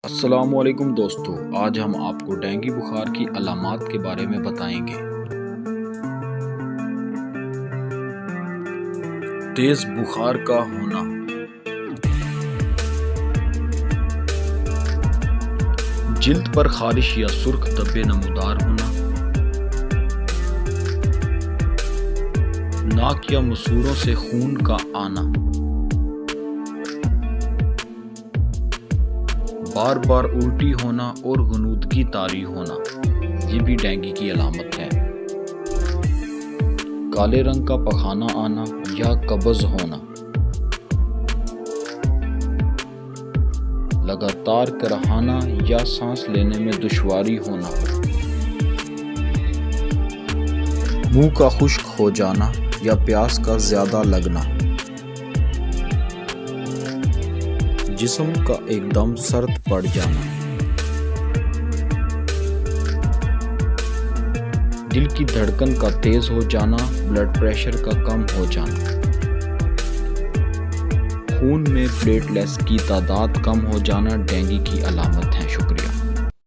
السلام علیکم دوستو، آج ہم آپ کو ڈینگی بخار کی علامات کے بارے میں بتائیں گے۔ تیز بخار کا ہونا، جلد پر خارش یا سرخ دھبے نمودار ہونا، ناک یا مسوڑوں سے خون کا آنا، بار بار الٹی ہونا اور غنودگی طاری ہونا، یہ بھی ڈینگی کی علامت ہے۔ کالے رنگ کا پخانہ آنا یا قبض ہونا، لگاتار کرہانا یا سانس لینے میں دشواری ہونا، منہ کا خشک ہو جانا یا پیاس کا زیادہ لگنا، جسم کا ایک دم سرد پڑ جانا، دل کی دھڑکن کا تیز ہو جانا، بلڈ پریشر کا کم ہو جانا، خون میں پلیٹلیٹس کی تعداد کم ہو جانا ڈینگی کی علامت ہے۔ شکریہ۔